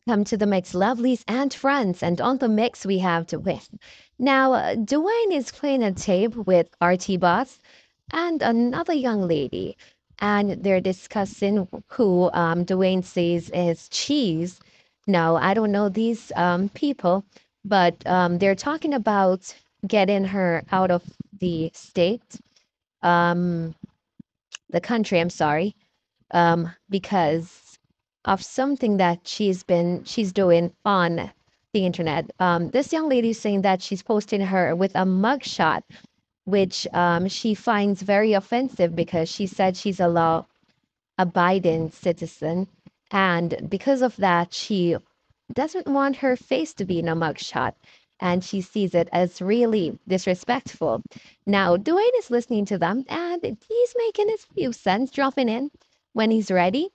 Welcome to the mix, lovelies and friends. And on the mix, we have Dwayne. Now, Dwayne is playing a tape with RT Boss and another young lady. And they're discussing who Dwayne says is cheese. Now, I don't know these people, but they're talking about getting her out of the state, um, the country, I'm sorry, because of something that she's doing on the internet. This young lady is saying that she's posting her with a mugshot, which she finds very offensive because she said she's a law-abiding citizen, and because of that, she doesn't want her face to be in a mugshot. And she sees it as really disrespectful. Now, Dwayne is listening to them and he's making his few cents, dropping in when he's ready.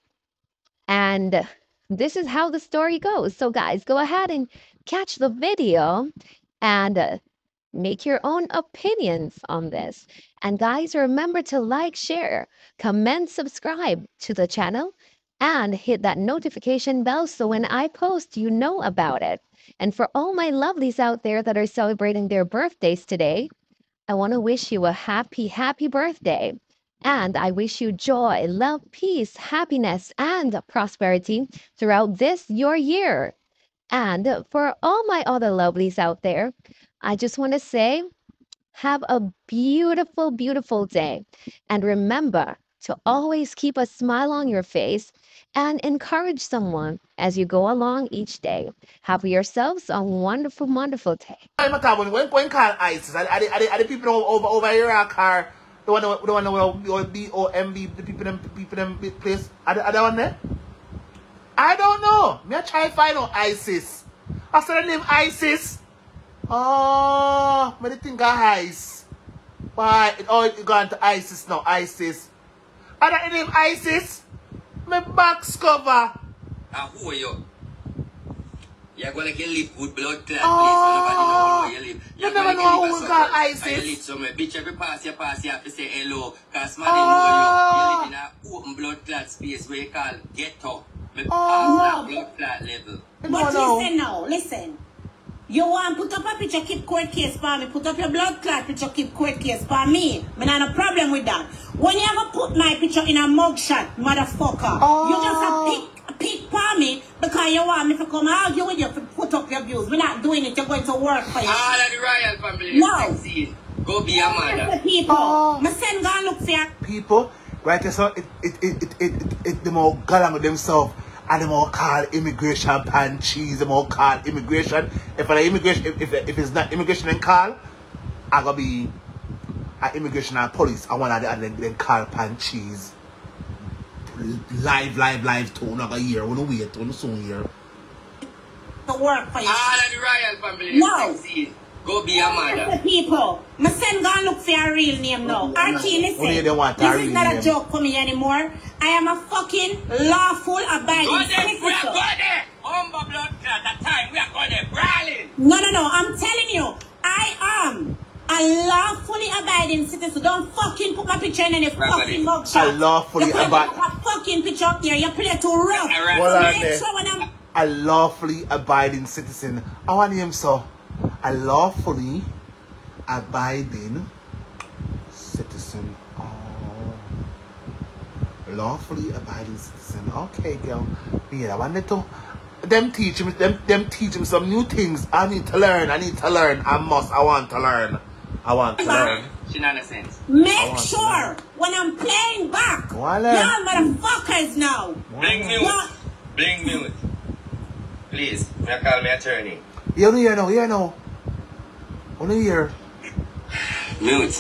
And this is how the story goes. So, guys, go ahead and catch the video and make your own opinions on this. And, guys, remember to like, share, comment, subscribe to the channel, and hit that notification bell so when I post, you know about it. And for all my lovelies out there that are celebrating their birthdays today, I want to wish you a happy, happy birthday. And I wish you joy, love, peace, happiness, and prosperity throughout this, your year. And for all my other lovelies out there, I just want to say, have a beautiful, beautiful day. And remember to always keep a smile on your face and encourage someone as you go along each day. Have yourselves a wonderful, wonderful day. When call ISIS, are the people over Iraq are the one who BOMB, the people them place? Are the one there? I don't know. Me try to find out ISIS. I said the name ISIS. Oh, me think of ICE. Why? It gone to ISIS now. ISIS. Are that the name ISIS? My box cover. Who are you? You're going to live with blood clot, nobody know where you live. You never know who got ISIS. You live somewhere. Bitch, every pass you have to say hello. Because man, know you. You live in an open blood clot space where you call ghetto. Blood clot level. But listen now, listen. You want to put up a picture, keep court case for me. Put up your blood clot picture, keep court case for me. I have no problem with that. When you ever put my picture in a mugshot, motherfucker, you just a pick for me because you want me to come argue with you to put up your views. We're not doing it. You're going to work for you. All of the royal family. No. Go be a mother. People. I send go and look for you. People, right? So it the more galang with themselves. And them all call immigration pan cheese, them all call immigration. If it's not immigration and call, I gotta be an immigration and police. I want to then call pan cheese. Live too. Not a year. We don't wait. We don't soon year. To work for you. All of the royal family. No. Go be a mother. People, I send go and look for your real name now. RT, listen. This is not a joke for me anymore. I am a fucking lawful abiding citizen. We are going there. Humble blood clot. That time we are going there. Brawling. No. I'm telling you, I am a lawfully abiding citizen. Don't fucking put my picture in any fucking mugshot. A lawfully abiding. Put a fucking picture up there. You play too rough. A lawfully abiding citizen. I want him so. A lawfully abiding citizen. Oh, lawfully abiding citizen. Okay, girl. Yeah, I wanted to. Them teach him some new things. I need to learn. I want to learn. She not a sense. Make sure when I'm playing back, y'all motherfuckers now. Bling mute. Please, may I call my attorney? You know. One a year. Mute.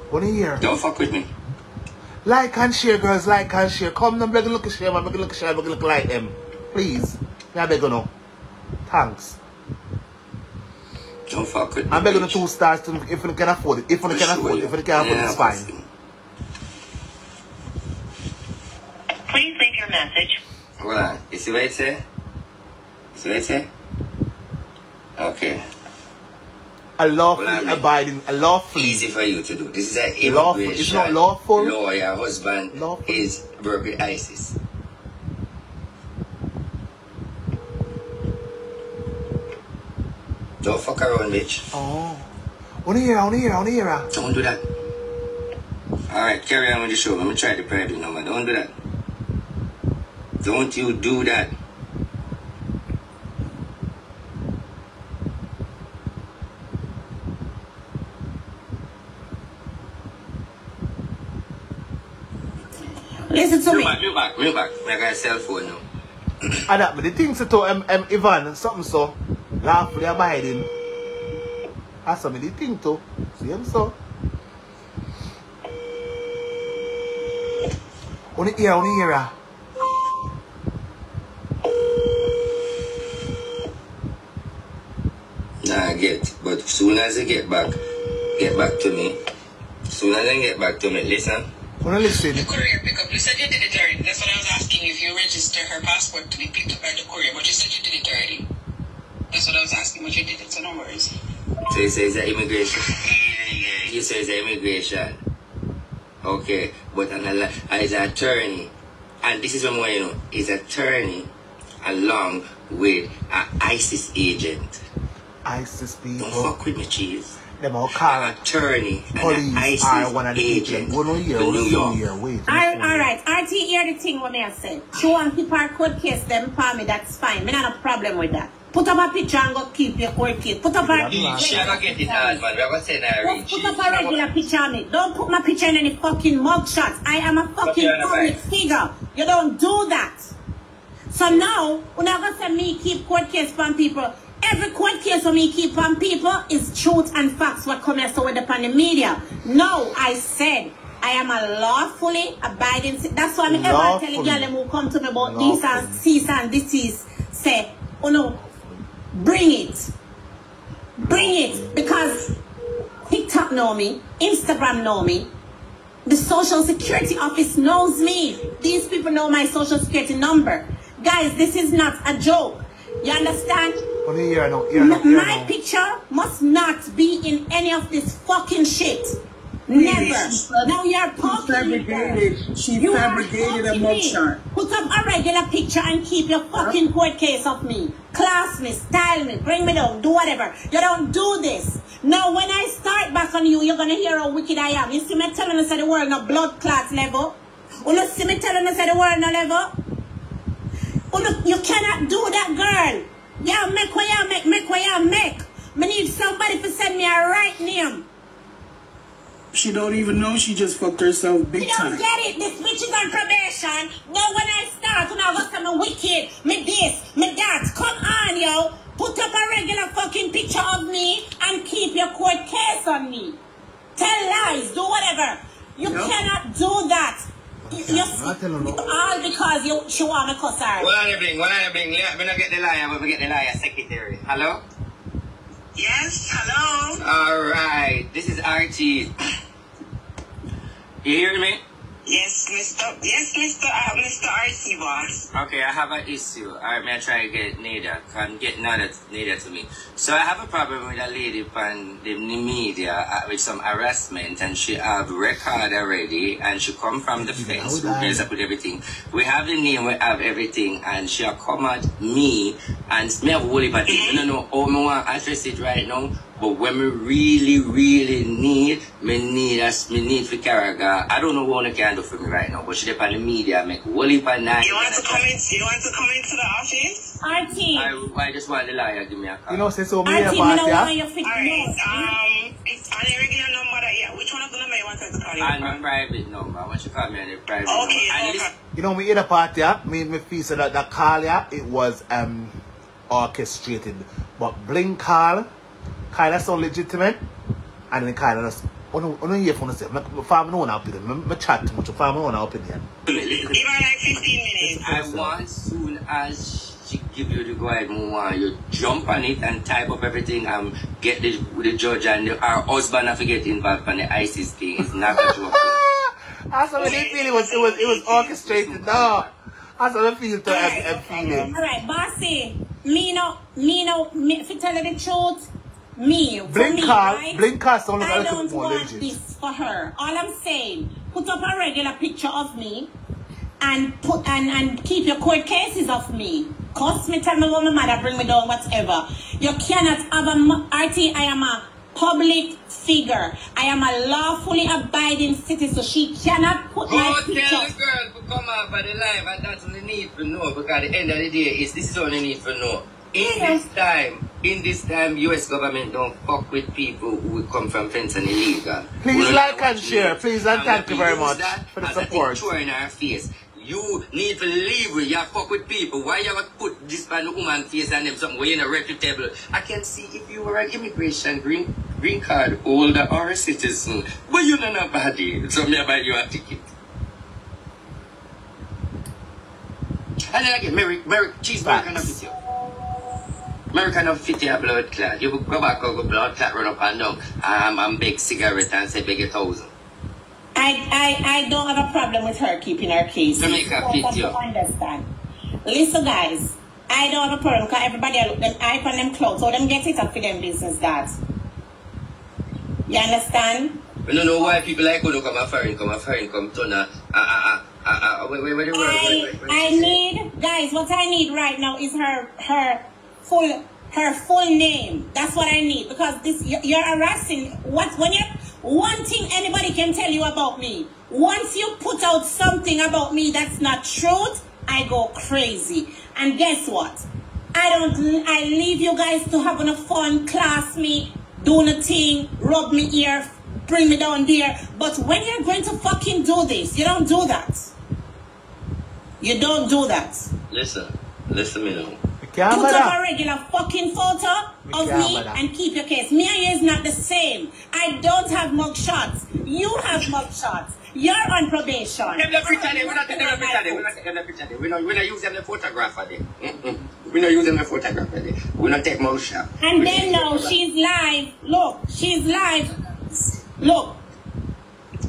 1 year. Don't fuck with me. Like and share, girls. Like and share. Come, them beg look at share, man. Beg look like them. Please. I beg you no. Thanks. Don't fuck with me. I'm begging 2 stars to, if you can afford it. If you can afford it, it's fine. Please leave your message. Hold on. You see what it say? Okay. A lawfully abiding, a lawfully. Easy for you to do. This is an immigration. It's not lawful. Law, your husband is work with ISIS. Don't fuck around, bitch. Oh. Only here. Don't do that. Alright, carry on with the show. Let me try the private number. Don't do that. Don't you do that. Listen to me. Mute back. I got a cell phone now. And that, but the things to Ivan, something so, lawfully abiding. That's something the thing to. See him so. Only here. Nah, I get. But soon as they get back to me. Soon as they get back to me, listen. Wanna listen? The courier pickup. You said you did it already. That's what I was asking you, if you register her passport to be picked up by the courier. But you said you did it already. That's what I was asking, but you did it, so no worries. So you say it's immigration. You say it's immigration. Okay, but as an attorney, and this is what I want you to know, is attorney along with an ISIS agent. ISIS people. Don't fuck with me, cheese. Them all car attorney police and an ISIS are one of the agent. people. Wait. Alright, RT, hear the thing what me I said. She want keep her court case them for me, that's fine. Me not a problem with that. Put up a picture and go keep your court case. Put up a She not get it hard, man. We're going to say that. Put up a regular picture of me. Don't put my picture in any fucking mugshots. I am a fucking public figure. You don't do that. So now, when I go say me keep court case from people, every court case for me keep from people is truth and facts what come here so with upon the media. No, I said I am a lawfully abiding. That's why I ever tell the girl who come to me about this and cease and this is say, oh no, bring it. Bring it. Because TikTok know me, Instagram know me, the Social Security Office knows me. These people know my Social Security number. Guys, this is not a joke. You understand? My picture must not be in any of this fucking shit. Never. Now you're talking. She fabricated a mugshot. Put up a regular picture and keep your fucking court case of me. Class me, style me, bring me down, do whatever. You don't do this. Now when I start back on you, you're gonna hear how wicked I am. You see me telling us that the world no blood clot level. You see me telling us that the world no level. You cannot do that, girl. Yeah, make what you make what you make. I need somebody to send me a right name. She don't even know she just fucked herself big time. You don't get it. This bitch is on probation. Now when I start, when I go to me wicked, me this, me that. Come on, yo. Put up a regular fucking picture of me and keep your court case on me. Tell lies, do whatever. You cannot do that. All because she want me cuss her. What are you bring? We're not get the liar, but we get the liar secretary. Hello? Yes, hello. Alright, this is RT. You hear me? Yes, Mr. Mr. RT boss. Okay, I have an issue. Alright, may I try to get Nada. Can get Nada to me. So I have a problem with a lady from the media with some harassment, and she have record already, and she come from the fence, who pays up with everything. We have the name, we have everything, and she come at me, and me have a whole heap of things. I don't know how I want to address it right now, but when we really need, me need for character. I don't know what I can do for me right now, but she dep on the media, make a whole heap of night. You want to come into the office? RT. I just want the liar give me a call. You know, say so me RT, a me party, know why you fit Alright, it's on the regular number that, yeah. Which one of the number you want her to call you? On a private number. I want you to call me on a private number. Okay. You know, me in a party, me feel so that call, it was orchestrated. But Bling call that sound legitimate, and then call us. I don't hear from the farm no one opinion. I chat too much. Farm no one opinion. Give her like 15 minutes. I want soon as she give you the go ahead move, you jump on it and type up everything and get the judge and our husband have to get involved on the ISIS thing. It's not a joke. That's how I feel. It was orchestrated. No, that's how I feel to feeling. Alright, bossy. Me, if you tell her the truth, Bling car sound like I a little don't more want legit. this for her. All I'm saying, put up a regular picture of me and keep your court cases of me. Cuss me, tell me what my mother, bring me down, whatever. You cannot have RT, I am a public figure. I am a lawfully abiding citizen. She cannot put my picture. Tell the girl to come up at the live, and that's what they need to know, because at the end of the day, this is what they need to know. In this time, US government don't fuck with people who come from fencing illegal. Please like and share, please, and thank you very much for the support. In our face. You need to leave where you fuck with people. Why you put this on the woman face and them something where you're not reputable? I can see if you were an immigration green card holder or a citizen, but you're not nobody, so me buy you a ticket. And then again, Mary, cheese American not fit you. American not fit your blood clot. You go back and go blood clot run up and down and beg cigarette and say beg 1,000. I don't have a problem with her keeping her case. Understand. Listen, guys, I don't have a problem because everybody look them eye on them clothes, so them get it up for them business, that. You understand? I don't know why people like to come a foreign, come to I need, guys, what I need right now is her full name. That's what I need, because this you're harassing. One thing anybody can tell you about me, once you put out something about me that's not truth, I go crazy. And guess what? I leave you guys to have enough fun, class me, do nothing, rub me ear, bring me down there. But when you're going to fucking do this, you don't do that. You don't do that. Listen me now. Put up a regular fucking photo of me and keep your case. Me and you is not the same. I don't have mug shots. You have mug shots. You're on probation. We're not using the photographer there. We're not using the photographer there. We're not taking mug shot. And then now she's live. Look, she's live. Look.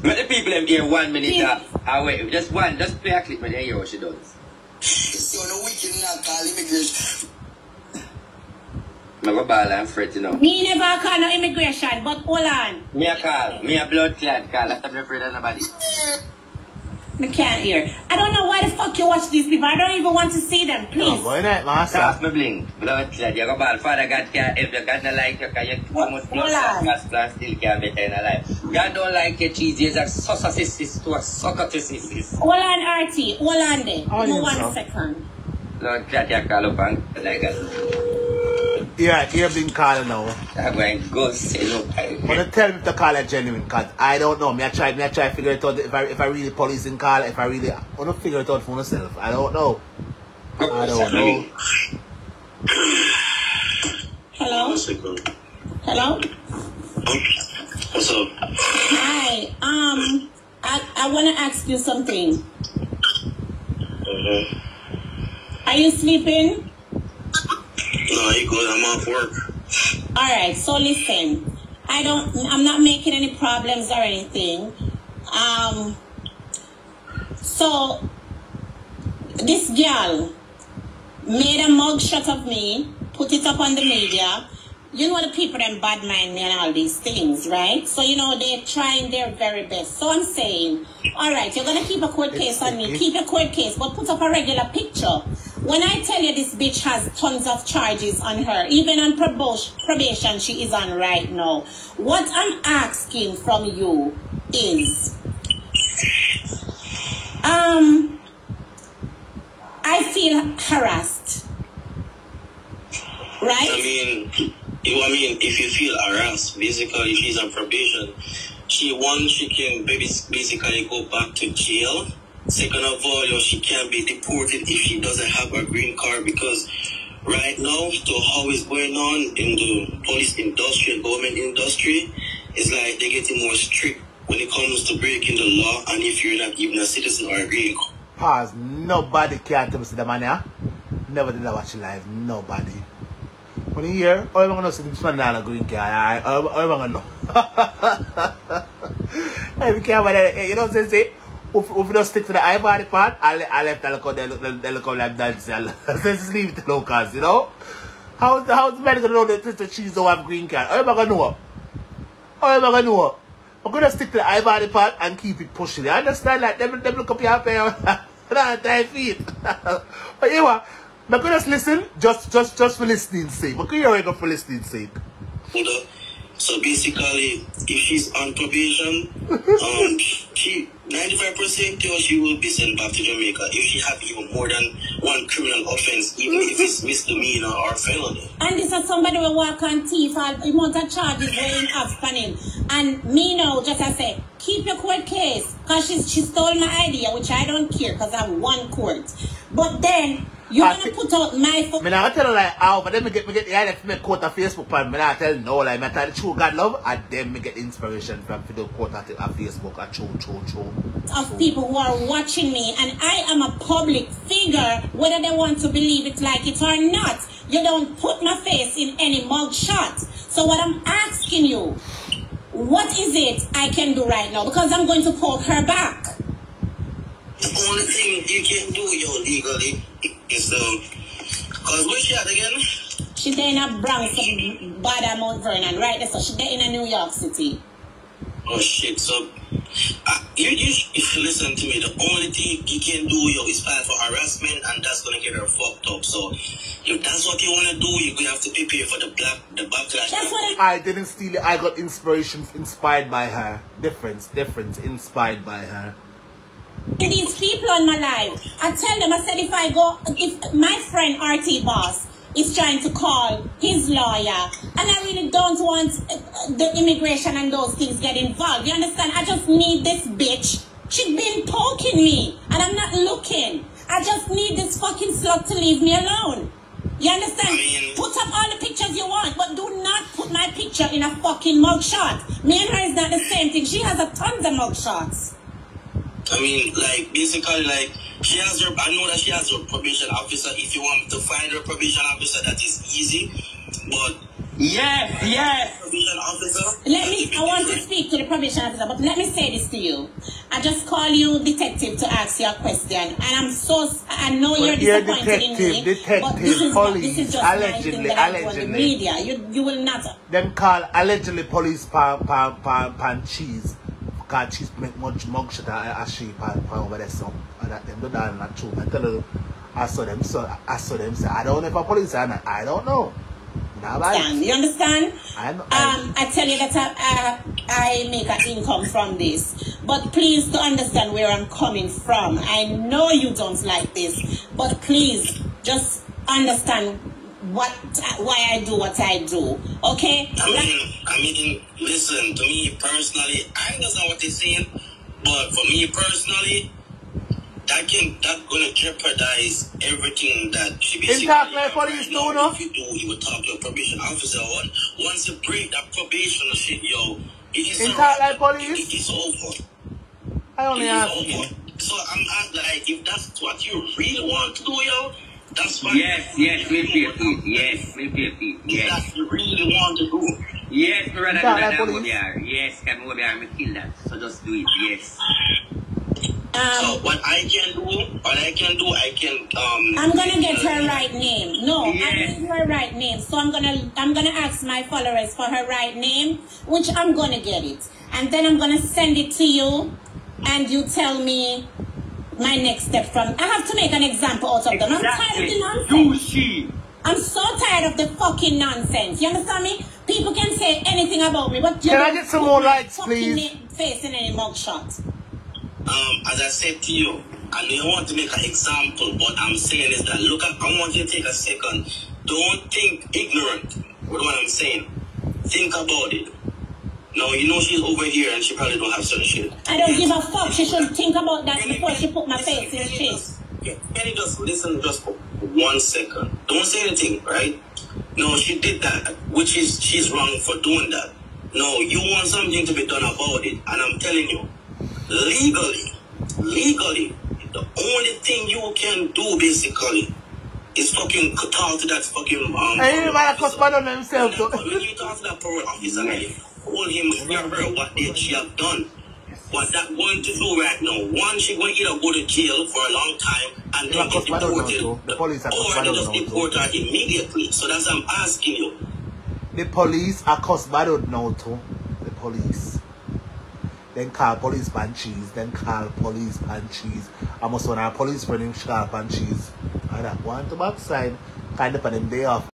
Let the people in here 1 minute. Wait, just play a clip and then hear what she does. So no weekend not call immigration. I go ball and fret, you know. Me never call no immigration, but hold on. Me a call. Me a blood clot call. I'm not afraid of nobody. Me can't hear. I don't know why the fuck you watch these people. I don't even want to see them, please. Go ahead, master. Stop me bling. Blood clot. You go ball. Father God can't help you. God don't like you because you too much blood clot. God still can't better in a life. God don't like your cheese. He's a sausacissis to a succotissis. Hold on, RT. Hold on there. No 1 second. Blood clot, you call up and like that. Yeah, you're being called now. I'm going to go say no. I'm going to tell me to call it genuine, because I don't know. I try to figure it out if I really police in call, if I really want to figure it out for myself. I don't know. Hello? Hello? What's up? Hi. I want to ask you something. Are you sleeping? No, you good. I'm off work. Alright, so listen. I'm not making any problems or anything. So this girl made a mugshot of me, put it up on the media. You know the people them bad mind me and all these things, right? So you know they're trying their very best. So I'm saying, alright, you're gonna keep a court case on me, keep a court case, but put up a regular picture. When I tell you this bitch has tons of charges on her, even on probation she is on right now, what I'm asking from you is, I feel harassed, right? I mean, if you feel harassed, basically she's on probation. She can basically go back to jail. Second of all, she can't be deported if she doesn't have a green card, because right now, to how it's going on in the police industry and government industry, it's like they're getting more strict when it comes to breaking the law, and if you're not even a citizen or a green card. Pause. Nobody can tell me the man here. Never did I watch live. Nobody. When you hear, all I'm going to see this man down a green card. All I'm going to know. Hey, we can't, you know what I'm saying? If we don't stick to the iBody part, I left that look like that. So just leave it alone, cause you know? How's the man gonna know that cheese don't have green card? How am I gonna know? I'm gonna stick to the iBody part and keep it pushing. You understand? Like them look up your pair and 9 feet. But you know, But just listen, just for listening's sake. But you already go for listening's sake. So basically, if she's on probation, she 95% sure she will be sent back to Jamaica if she have even more than one criminal offense, even if it's misdemeanor or felony. And this is somebody will walk on thief or amount of charges going up on him. And me now, just I say, keep your court case. Because she stole my idea, which I don't care because I won court. But then, you're going to put out my phone. I tell her like, oh, but then me get the idea to make quote on Facebook page. I tell no, like, I tell the true God love, and then me get the inspiration from the quote on Facebook, a true. Of people who are watching me, and I am a public figure, whether they want to believe it like it or not. You don't put my face in any mug shot. So what I'm asking you, what is it I can do right now? Because I'm going to poke her back. The only thing you can do, legally, is cause where she at again? She there in a Bronx, Bada Mount Vernon, right there. So she there in a New York City. Oh shit! So you listen to me. The only thing you can do, is file for harassment, and that's gonna get her fucked up. So if that's what you wanna do, you're gonna have to prepare for the backlash. That's what I didn't steal it. I got inspiration inspired by her. Difference, inspired by her. These people on my life, I tell them, I said if my friend RT Boss is trying to call his lawyer, and I really don't want the immigration and those things get involved, you understand? I just need this bitch. She's been poking me, and I'm not looking. I just need this fucking slut to leave me alone. You understand? Put up all the pictures you want, but do not put my picture in a fucking mugshot. Me and her is not the same thing. She has a tons of mugshots. I mean, like, basically, like, she has her, I know that she has her probation officer. If you want to find her probation officer, that is easy. But, yes. Probation officer. I want to speak to the probation officer, but let me say this to you. I just call you detective to ask you a question. And I know you're disappointed in me. But this is just allegedly, my thing that I do on the media. You will not. Them call allegedly police pan cheese. Because she's make much mugshot as she pan over there, so that them do that not true. I tell her, I saw them say, I don't know if a police or not. I don't know. You understand? I tell you that I make an income from this, but please to understand where I'm coming from. I know you don't like this, but please just understand why I do what I do, okay? I mean, listen, to me personally, I understand what they're saying, but for me personally, that's gonna jeopardize everything that she basically talk like police right now. no? If you would talk to a probation officer, once you break that probation shit, it is like police? It is over. I only ask you. So I'm like, if that's what you really want to do, that's fine. Yes, we play a beat. Yes, we play a beat. Yes. If that's you really want to do. Yes, we rather do that than go there. Yes, can go there and kill that. So just do it. Yes. So what I can do, I'm gonna get her right name. No, yes. I need her right name. So I'm gonna ask my followers for her right name, which I'm gonna get it, and then I'm gonna send it to you, and you tell me my next step from. I have to make an example out of them. I'm tired of the nonsense. I'm so tired of the fucking nonsense. You understand me? People can say anything about me, but you can I get some more likes, please? Face in any mugshot. As I said to you, I know you want to make an example, but I'm saying is that I want you to take a second. Don't think ignorant with what I'm saying. Think about it. Now, you know she's over here and she probably don't have certain shit. I don't give a fuck. She should think about that before she put my face in shit. Can you just listen just for 1 second? Don't say anything, right? No, she did that, which is, she's wrong for doing that. No, you want something to be done about it, and I'm telling you, legally, the only thing you can do basically is fucking talk to that fucking I ain't about to cuss bad on himself though. When you talk to that parole officer, hold him and her what did she have done. What that going to do right now? One, she going to either go to jail for a long time and then get deported, the police are or they just deport her immediately. So that's what I'm asking you. The police are cussed bad now too. The police. Then call police pan cheese. Then call police pan cheese. I must want a police friend him call pan cheese. I that go on to backside, kind of on them day off.